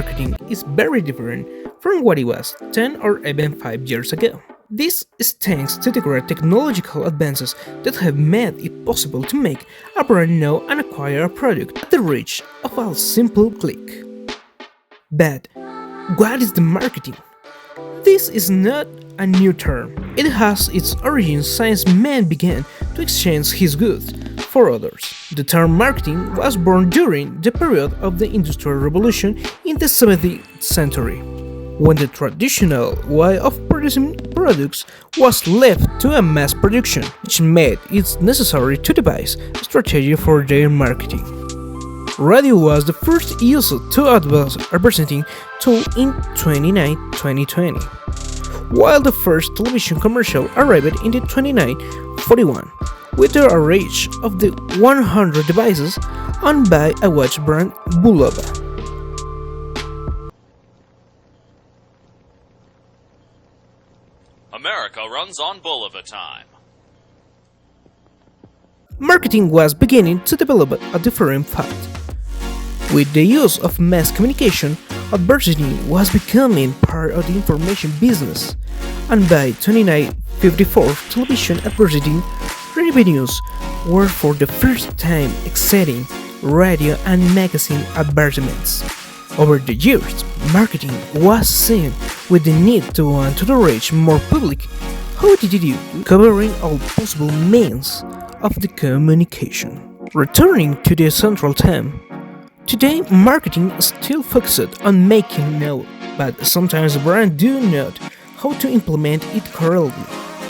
marketing is very different from what it was 10 or even 5 years ago. This is thanks to the great technological advances that have made it possible to make a brand know and acquire a product at the reach of a simple click. But what is the marketing? This is not a new term. It has its origins since man began to exchange his goods for others. The term marketing was born during the period of the Industrial Revolution in the 17th century, when the traditional way of producing products was left to a mass production, which made it necessary to devise a strategy for their marketing. Radio was the first used to advance representing tool in 2020, while the first television commercial arrived in the 2941 with a reach of the 100 devices owned by a watch brand Bulova. America runs on Bulova time. Marketing was beginning to develop a different path. With the use of mass communication, advertising was becoming part of the information business, and by 2954, television advertising revenues were for the first time exceeding radio and magazine advertisements. Over the years, marketing was seen with the need to want to reach more public. How did it do? Covering all possible means of the communication. Returning to the central theme, today marketing is still focused on making known, but sometimes brands do not how to implement it correctly.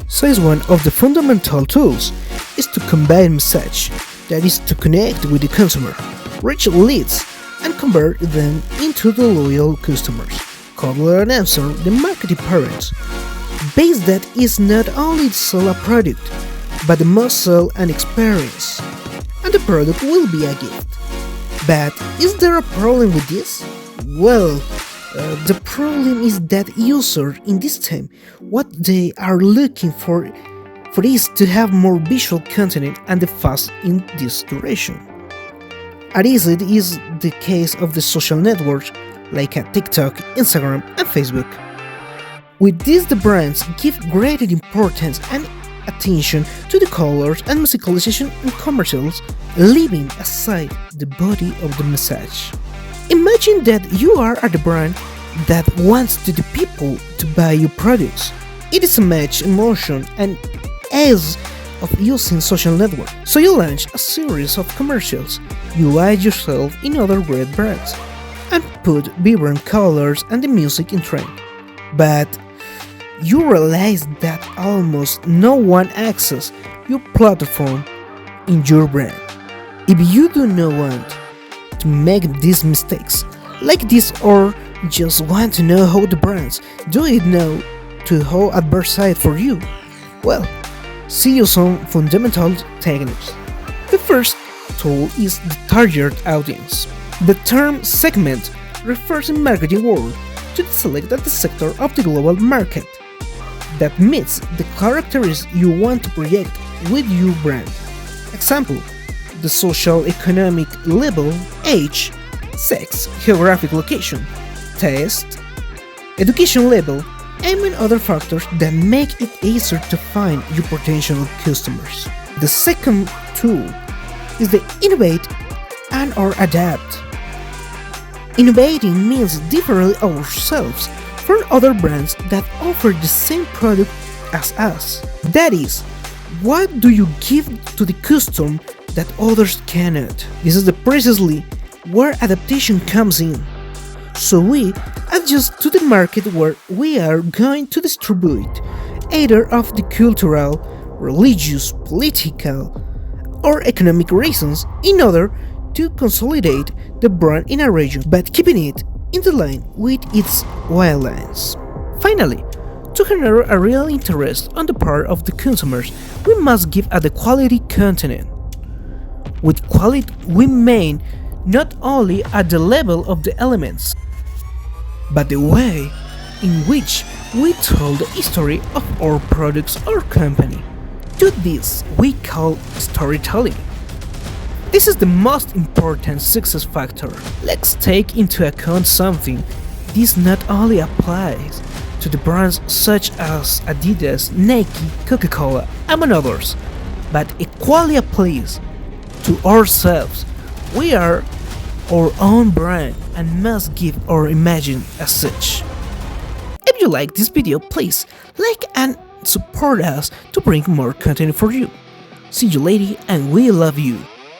Says one of the fundamental tools is to convey a message, that is to connect with the consumer, reach leads, and convert them into the loyal customers. Kotler and answer the marketing parents. Base that is not only to sell a product, but the must sell an experience, and the product will be a gift. But is there a problem with this? Well, the problem is that users in this time, what they are looking for is to have more visual content and the fast in this duration. As it is the case of the social networks like TikTok, Instagram, and Facebook. With this, the brands give greater importance and attention to the colors and musicalization in commercials, leaving aside the body of the message. Imagine that you are at the brand that wants the people to buy your products. It is a match emotion and ease of using social network. So you launch a series of commercials. You hide yourself in other great brands and put vibrant colors and the music in trend. But you realize that almost no one accesses your platform in your brand. If you do not want to make these mistakes like this or just want to know how the brands do it now to how advertise for you, well, see you some fundamental techniques. The first tool is the target audience. The term segment refers in marketing world to the selected sector of the global market that meets the characteristics you want to project with your brand. Example, the social economic level, age, sex, geographic location, taste, education level, and many other factors that make it easier to find your potential customers. The second tool is the innovate and or adapt. Innovating means differentiate ourselves from other brands that offer the same product as us. That is, what do you give to the customer that others cannot? This is precisely where adaptation comes in. So we adjust to the market where we are going to distribute, either of the cultural, religious, political, or economic reasons in order to consolidate the brand in a region, but keeping it in the line with its wild lines. Finally, to generate a real interest on the part of the consumers, we must give a quality content. With quality, we mean not only at the level of the elements, but the way in which we tell the history of our products or company. To this we call storytelling. This is the most important success factor. Let's take into account something. This not only applies to the brands such as Adidas, Nike, Coca-Cola, among others, but equally applies to ourselves. We are our own brand and must give our imagine as such. If you like this video, please like and support us to bring more content for you. See you later and we love you.